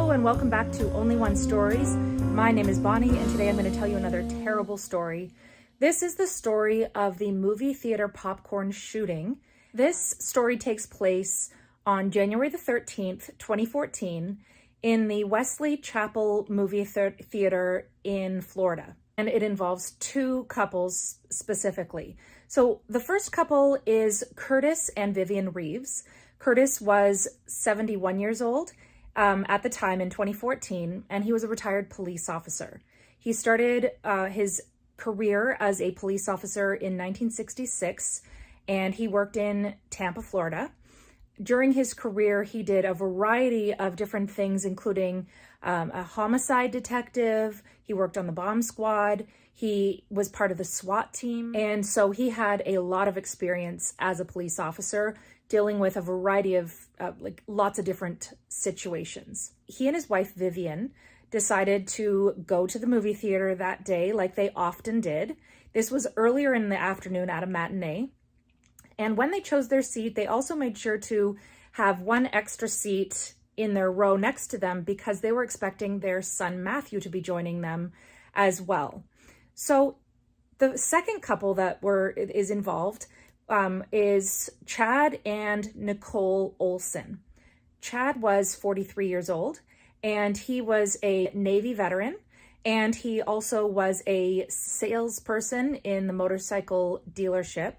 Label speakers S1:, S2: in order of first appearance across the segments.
S1: Hello and welcome back to Only One Stories. My name is Bonnie and today I'm going to tell you another terrible story. This is the story of the movie theater popcorn shooting. This story takes place on January the 13th, 2014 in the Wesley Chapel movie theater in Florida. And it involves two couples specifically. So the first couple is Curtis and Vivian Reeves. Curtis was 71 years old at the time in 2014, and he was a retired police officer. He started his career as a police officer in 1966, and he worked in Tampa, Florida. During his career, he did a variety of different things, including a homicide detective. He worked on the bomb squad. He was part of the SWAT team. And so he had a lot of experience as a police officer dealing with a variety of lots of different situations. He and his wife, Vivian, decided to go to the movie theater that day like they often did. This was earlier in the afternoon at a matinee. And when they chose their seat, they also made sure to have one extra seat in their row next to them because they were expecting their son Matthew to be joining them as well. So the second couple that is involved is Chad and Nicole Oulson. Chad was 43 years old and he was a Navy veteran, and he also was a salesperson in the motorcycle dealership.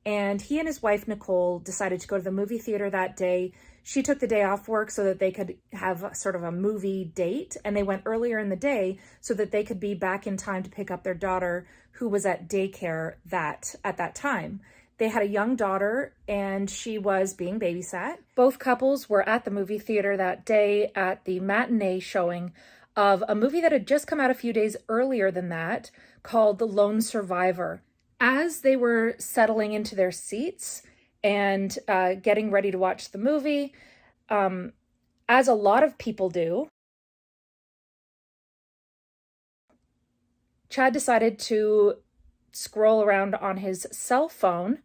S1: And he and his wife, Nicole, decided to go to the movie theater that day. She took the day off work so that they could have sort of a movie date. And they went earlier in the day so that they could be back in time to pick up their daughter, who was at daycare at that time. They had a young daughter and she was being babysat. Both couples were at the movie theater that day at the matinee showing of a movie that had just come out a few days earlier than that called The Lone Survivor. As they were settling into their seats and getting ready to watch the movie, as a lot of people do, Chad decided to scroll around on his cell phone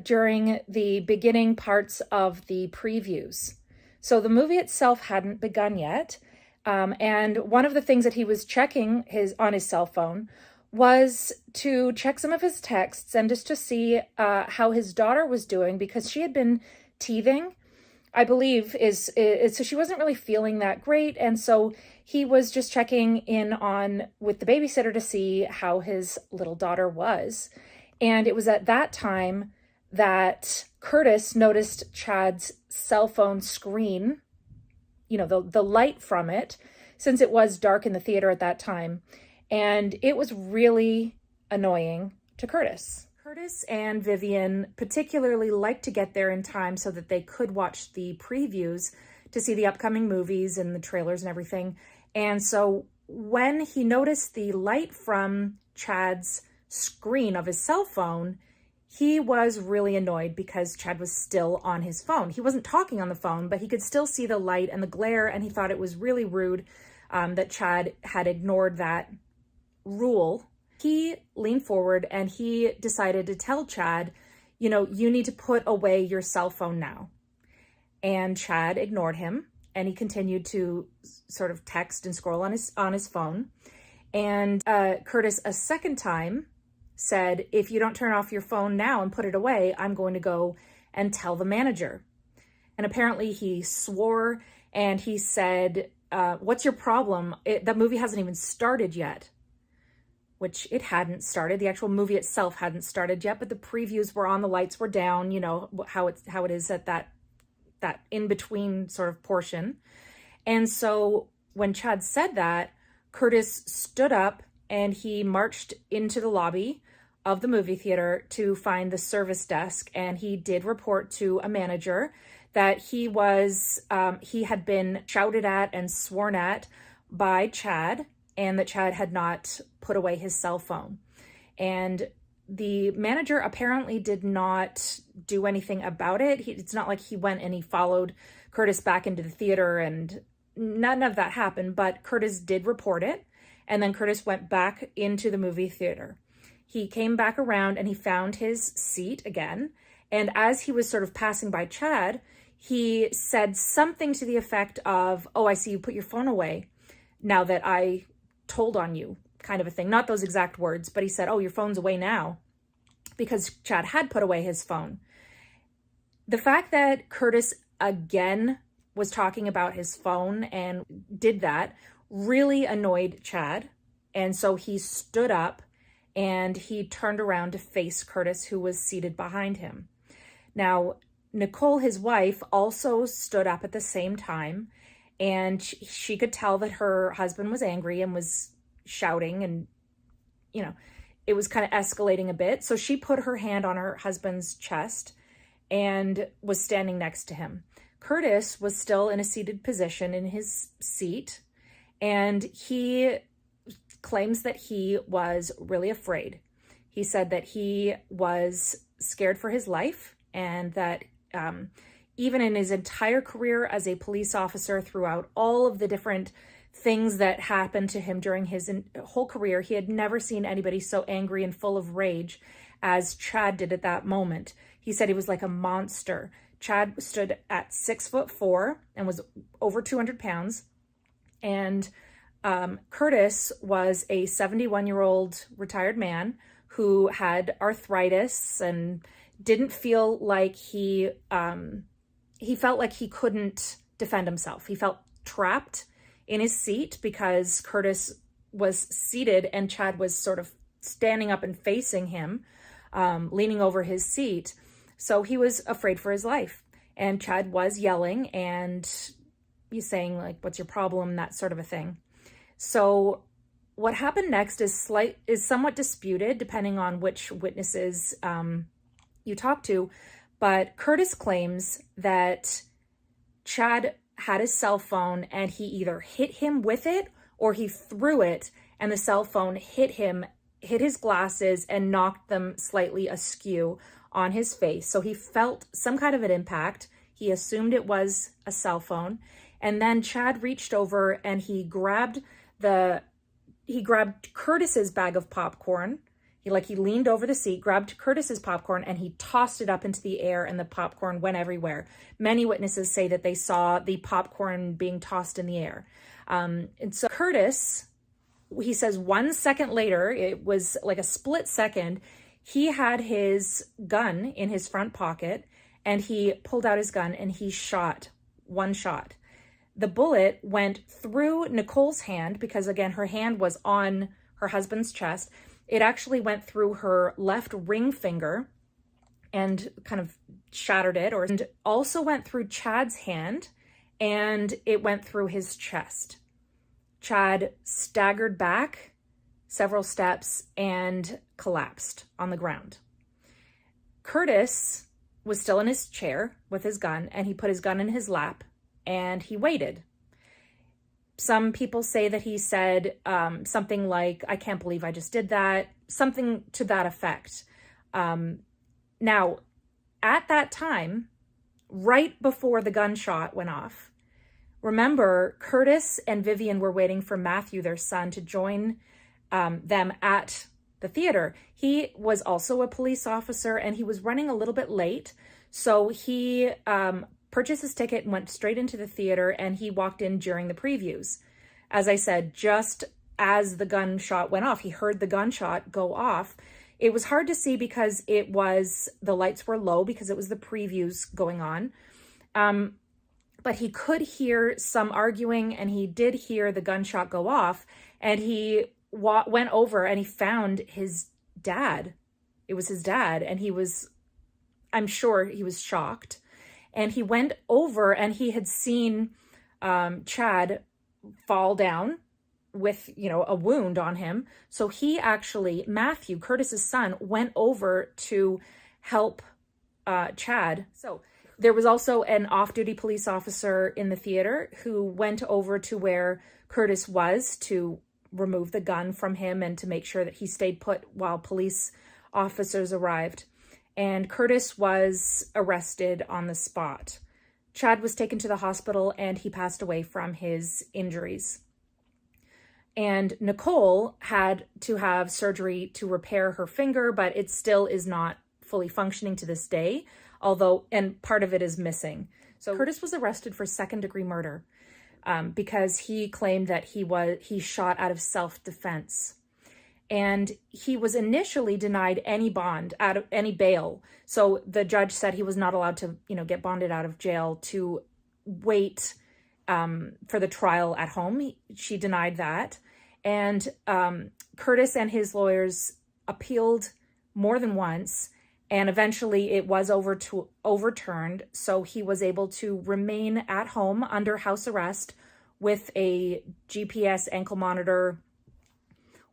S1: during the beginning parts of the previews. So the movie itself hadn't begun yet, and one of the things that he was checking on his cell phone was to check some of his texts and just to see how his daughter was doing, because she had been teething, I believe, so she wasn't really feeling that great. And so he was just checking in with the babysitter to see how his little daughter was. And it was at that time that Curtis noticed Chad's cell phone screen, the light from it, since it was dark in the theater at that time. And it was really annoying to Curtis. Curtis and Vivian particularly liked to get there in time so that they could watch the previews to see the upcoming movies and the trailers and everything. And so when he noticed the light from Chad's screen of his cell phone, he was really annoyed because Chad was still on his phone. He wasn't talking on the phone, but he could still see the light and the glare, and he thought it was really rude that Chad had ignored that rule. He leaned forward and he decided to tell Chad, you need to put away your cell phone now. And Chad ignored him and he continued to sort of text and scroll on his phone. And Curtis a second time said, if you don't turn off your phone now and put it away, I'm going to go and tell the manager. And apparently he swore and he said, what's your problem? That movie hasn't even started yet. Which it hadn't started. The actual movie itself hadn't started yet, but the previews were on, the lights were down, how it is at that in-between sort of portion. And so when Chad said that, Curtis stood up and he marched into the lobby of the movie theater to find the service desk, and he did report to a manager that he had been shouted at and sworn at by Chad, and that Chad had not put away his cell phone. And the manager apparently did not do anything about it. It's not like he went and he followed Curtis back into the theater, and none of that happened, but Curtis did report it. And then Curtis went back into the movie theater. He came back around and he found his seat again. And as he was sort of passing by Chad, he said something to the effect of, "Oh, I see you put your phone away now that I told on you," kind of a thing. Not those exact words, but he said, "Oh, your phone's away now," because Chad had put away his phone. The fact that Curtis again was talking about his phone and did that really annoyed Chad. And so he stood up and he turned around to face Curtis, who was seated behind him. Now, Nicole, his wife, also stood up at the same time, and she could tell that her husband was angry and was shouting, and, you know, it was kind of escalating a bit. So she put her hand on her husband's chest and was standing next to him. Curtis was still in a seated position in his seat, and he claims that he was really afraid. He said that he was scared for his life, and that even in his entire career as a police officer, throughout all of the different things that happened to him during his whole career, he had never seen anybody so angry and full of rage as Chad did at that moment. He said he was like a monster. Chad stood at 6'4" and was over 200 pounds. And Curtis was a 71-year-old retired man who had arthritis and didn't feel like he felt like he couldn't defend himself. He felt trapped in his seat because Curtis was seated and Chad was sort of standing up and facing him, leaning over his seat. So he was afraid for his life. And Chad was yelling and he's saying, like, "What's your problem?" That sort of a thing. So what happened next is somewhat disputed depending on which witnesses you talk to. But Curtis claims that Chad had his cell phone and he either hit him with it or he threw it, and the cell phone hit his glasses and knocked them slightly askew on his face. So he felt some kind of an impact. He assumed it was a cell phone. And then Chad reached over and he grabbed Curtis's bag of popcorn. He leaned over the seat, grabbed Curtis's popcorn, and he tossed it up into the air, and the popcorn went everywhere. Many witnesses say that they saw the popcorn being tossed in the air. And so Curtis, he says 1 second later, it was like a split second, he had his gun in his front pocket, and he pulled out his gun and he shot one shot. The bullet went through Nicole's hand because, again, her hand was on her husband's chest. It actually went through her left ring finger and kind of shattered it, and also went through Chad's hand, and it went through his chest. Chad staggered back several steps and collapsed on the ground. Curtis was still in his chair with his gun, and he put his gun in his lap and he waited. Some people say that he said something like, "I can't believe I just did that," something to that effect. Now, at that time, right before the gunshot went off, remember, Curtis and Vivian were waiting for Matthew, their son, to join them at the theater. He was also a police officer and he was running a little bit late. So he purchased his ticket and went straight into the theater, and he walked in during the previews. As I said, just as the gunshot went off, he heard the gunshot go off. It was hard to see because the lights were low because it was the previews going on. But he could hear some arguing, and he did hear the gunshot go off, and he went over and he found his dad. It was his dad, and I'm sure he was shocked. And he went over and he had seen Chad fall down with, a wound on him. So he actually, Matthew, Curtis's son, went over to help Chad. So there was also an off-duty police officer in the theater who went over to where Curtis was to remove the gun from him and to make sure that he stayed put while police officers arrived. And Curtis was arrested on the spot. Chad was taken to the hospital and he passed away from his injuries. And Nicole had to have surgery to repair her finger, but it still is not fully functioning to this day, and part of it is missing. So Curtis was arrested for second-degree murder because he claimed that he shot out of self-defense. And he was initially denied any bond, out of any bail. So the judge said he was not allowed to, get bonded out of jail to wait for the trial at home. She denied that. And Curtis and his lawyers appealed more than once, and eventually it was overturned. So he was able to remain at home under house arrest with a GPS ankle monitor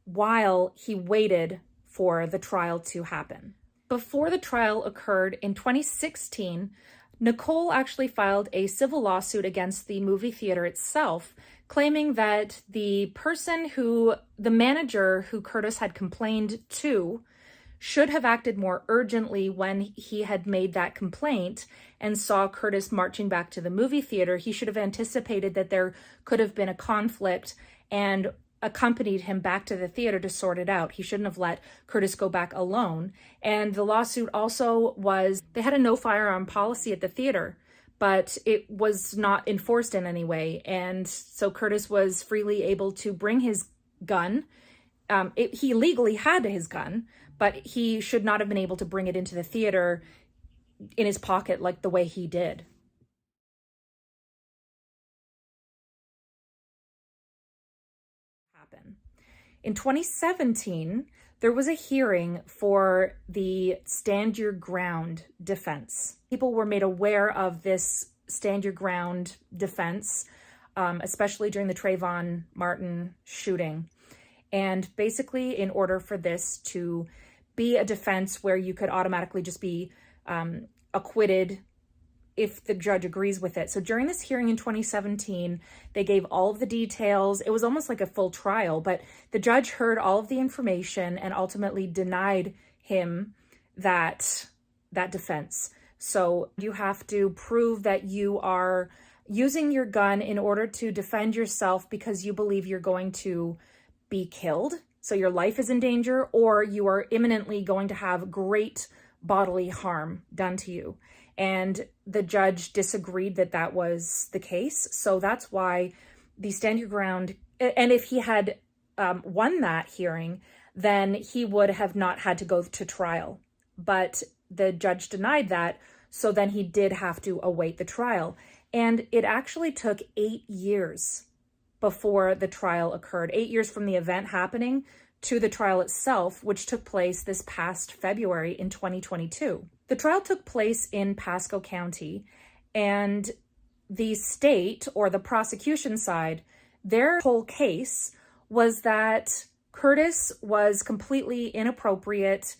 S1: while he waited for the trial to happen. Before the trial occurred in 2016, Nicole actually filed a civil lawsuit against the movie theater itself, claiming that the manager who Curtis had complained to should have acted more urgently when he had made that complaint and saw Curtis marching back to the movie theater. He should have anticipated that there could have been a conflict and accompanied him back to the theater to sort it out. He shouldn't have let Curtis go back alone. And the lawsuit also they had a no firearm policy at the theater, but it was not enforced in any way. And so Curtis was freely able to bring his gun. He legally had his gun, but he should not have been able to bring it into the theater in his pocket like the way he did. In 2017, there was a hearing for the stand your ground defense. People were made aware of this stand your ground defense, especially during the Trayvon Martin shooting. And basically, in order for this to be a defense where you could automatically just be acquitted if the judge agrees with it. So during this hearing in 2017, they gave all of the details. It was almost like a full trial, but the judge heard all of the information and ultimately denied him that defense. So you have to prove that you are using your gun in order to defend yourself because you believe you're going to be killed, so your life is in danger, or you are imminently going to have great bodily harm done to you. And the judge disagreed that that was the case. So that's why the stand your ground, and if he had won that hearing, then he would have not had to go to trial. But the judge denied that, so then he did have to await the trial. And it actually took 8 years before the trial occurred, 8 years from the event happening to the trial itself, which took place this past February in 2022. The trial took place in Pasco County, and the state, or the prosecution side, their whole case was that Curtis was completely inappropriate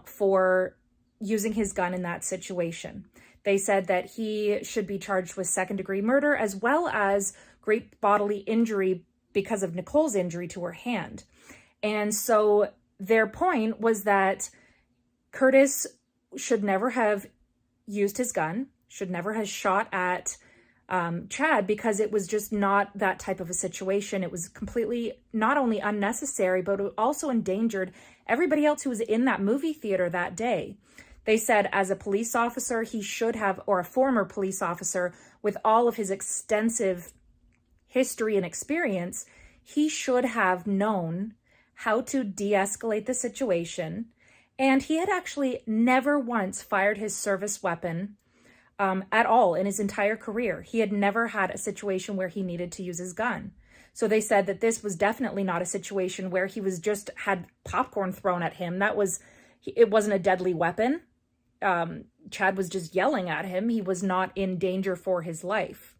S1: for using his gun in that situation. They said that he should be charged with second-degree murder as well as great bodily injury because of Nicole's injury to her hand. And so their point was that Curtis should never have used his gun, should never have shot at Chad, because it was just not that type of a situation. It was completely not only unnecessary, but it also endangered everybody else who was in that movie theater that day. They said as a police officer, he should have, or a former police officer with all of his extensive history and experience, he should have known how to de-escalate the situation. And he had actually never once fired his service weapon at all in his entire career. He had never had a situation where he needed to use his gun. So they said that this was definitely not a situation where he was just had popcorn thrown at him. It wasn't a deadly weapon. Chad was just yelling at him. He was not in danger for his life.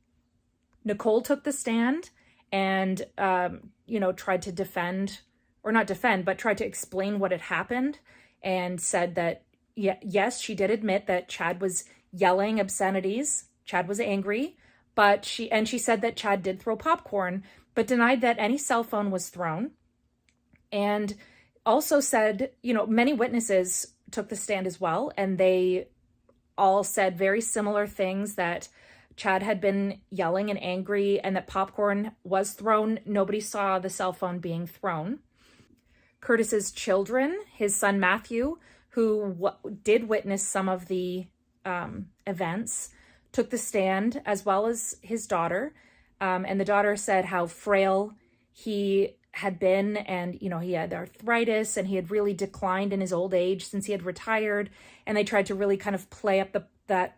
S1: Nicole took the stand and, tried to defend, or not defend, but tried to explain what had happened, and said that, yes, she did admit that Chad was yelling obscenities. Chad was angry, but she said that Chad did throw popcorn, but denied that any cell phone was thrown. And also said, many witnesses took the stand as well, and they all said very similar things, that Chad had been yelling and angry and that popcorn was thrown. Nobody saw the cell phone being thrown. Curtis's children, his son Matthew, who did witness some of the events, took the stand, as well as his daughter. And the daughter said how frail he had been, and he had arthritis, and he had really declined in his old age since he had retired. And they tried to really kind of play up that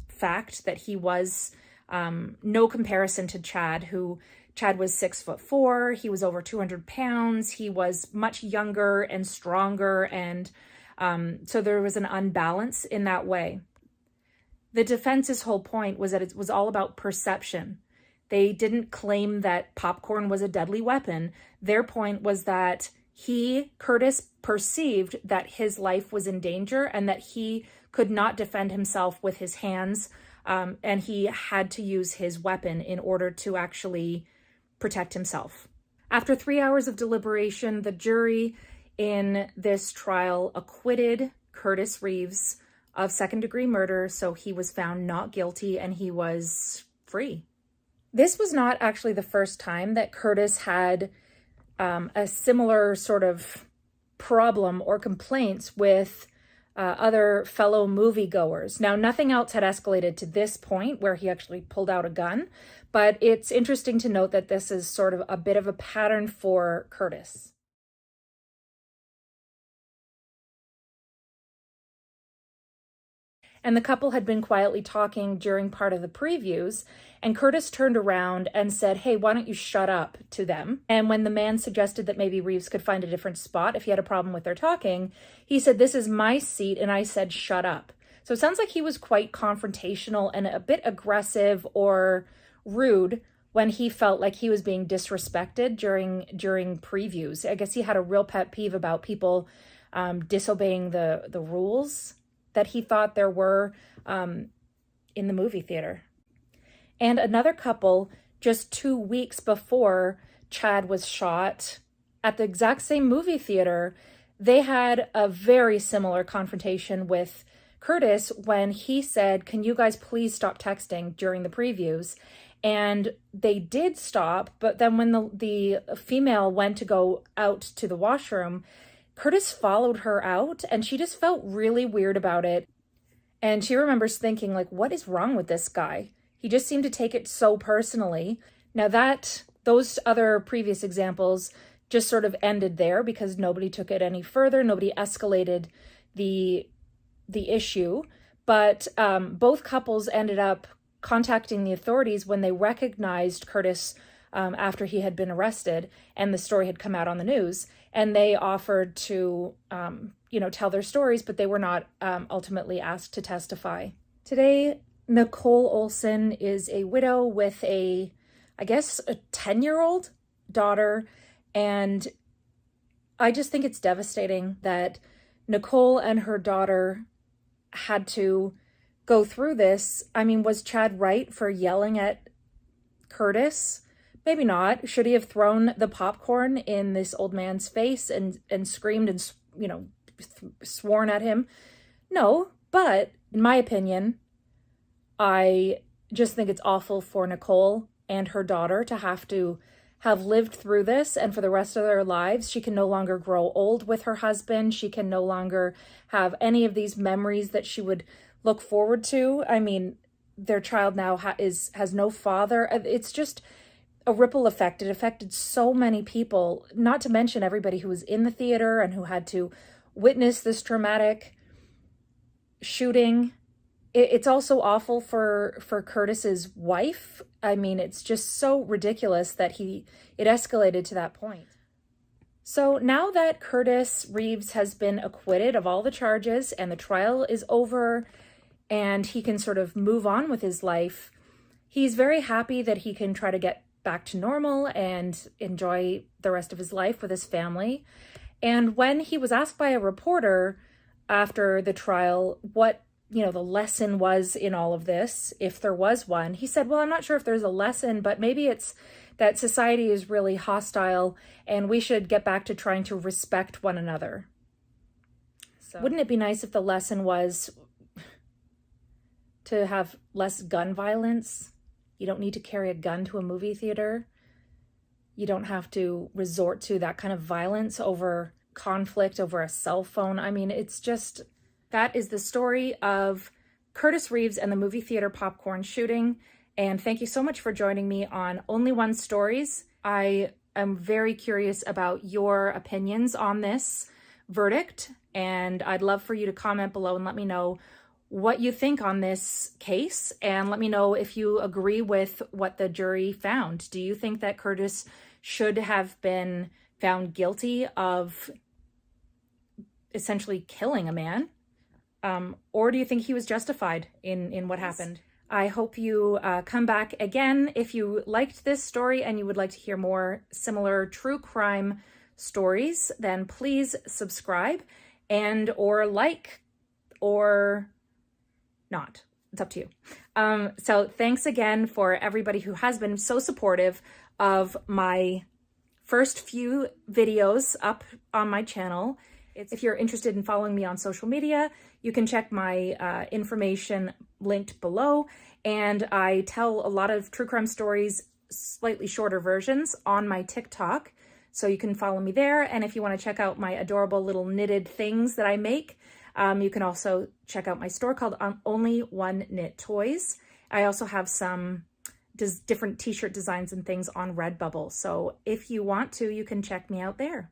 S1: fact that he was no comparison to Chad, who Chad was 6'4". He was over 200 pounds. He was much younger and stronger. And so there was an unbalance in that way. The defense's whole point was that it was all about perception. They didn't claim that popcorn was a deadly weapon. Their point was that Curtis, perceived that his life was in danger and that he could not defend himself with his hands, and he had to use his weapon in order to actually protect himself. After 3 hours of deliberation, the jury in this trial acquitted Curtis Reeves of second-degree murder, so he was found not guilty and he was free. This was not actually the first time that Curtis had a similar sort of problem or complaints with other fellow moviegoers. Now, nothing else had escalated to this point where he actually pulled out a gun, but it's interesting to note that this is sort of a bit of a pattern for Curtis. And the couple had been quietly talking during part of the previews, and Curtis turned around and said, "Hey, why don't you shut up," to them. And when the man suggested that maybe Reeves could find a different spot if he had a problem with their talking, he said, "This is my seat," and I said, "Shut up." So it sounds like he was quite confrontational and a bit aggressive or rude when he felt like he was being disrespected during previews. I guess he had a real pet peeve about people disobeying the rules that he thought there were in the movie theater. And another couple, just 2 weeks before Chad was shot at the exact same movie theater, they had a very similar confrontation with Curtis when he said, "Can you guys please stop texting" during the previews? And they did stop, but then when the female went to go out to the washroom, Curtis followed her out, and she just felt really weird about it. And she remembers thinking, like, what is wrong with this guy? He just seemed to take it so personally. Now those other previous examples just sort of ended there because nobody took it any further. Nobody escalated the issue. But both couples ended up contacting the authorities when they recognized Curtis after he had been arrested and the story had come out on the news, and they offered to tell their stories, but they were not ultimately asked to testify. Today, Nicole Oulson is a widow with a 10-year-old daughter, and I just think it's devastating that Nicole and her daughter had to go through this. I mean, was Chad right for yelling at Curtis? Maybe not. Should he have thrown the popcorn in this old man's face and screamed and, sworn at him? No, but in my opinion, I just think it's awful for Nicole and her daughter to have lived through this, and for the rest of their lives, she can no longer grow old with her husband. She can no longer have any of these memories that she would look forward to. I mean, their child now has no father. It's just a ripple effect. It affected so many people, not to mention everybody who was in the theater and who had to witness this traumatic shooting. It's also awful for Curtis's wife. I mean, it's just so ridiculous that it escalated to that point. So now that Curtis Reeves has been acquitted of all the charges and the trial is over and he can sort of move on with his life, he's very happy that he can try to get back to normal and enjoy the rest of his life with his family. And when he was asked by a reporter after the trial what the lesson was in all of this, if there was one, he said, "Well, I'm not sure if there's a lesson, but maybe it's that society is really hostile and we should get back to trying to respect one another." So wouldn't it be nice if the lesson was to have less gun violence? You don't need to carry a gun to a movie theater. You don't have to resort to that kind of violence over conflict over a cell phone. I mean, it's just, that is the story of Curtis Reeves and the movie theater popcorn shooting. And thank you so much for joining me on Only One Stories. I am very curious about your opinions on this verdict, and I'd love for you to comment below and let me know what you think on this case, and let me know if you agree with what the jury found. Do you think that Curtis should have been found guilty of essentially killing a man? Or do you think he was justified in what happened? I hope you come back again. If you liked this story and you would like to hear more similar true crime stories, then please subscribe and or like or not. It's up to you. So thanks again for everybody who has been so supportive of my first few videos up on my channel. If you're interested in following me on social media, you can check my information linked below. And I tell a lot of true crime stories, slightly shorter versions, on my TikTok. So you can follow me there. And if you want to check out my adorable little knitted things that I make, you can also check out my store called Only One Knit Toys. I also have some different t-shirt designs and things on Redbubble. So if you want to, you can check me out there.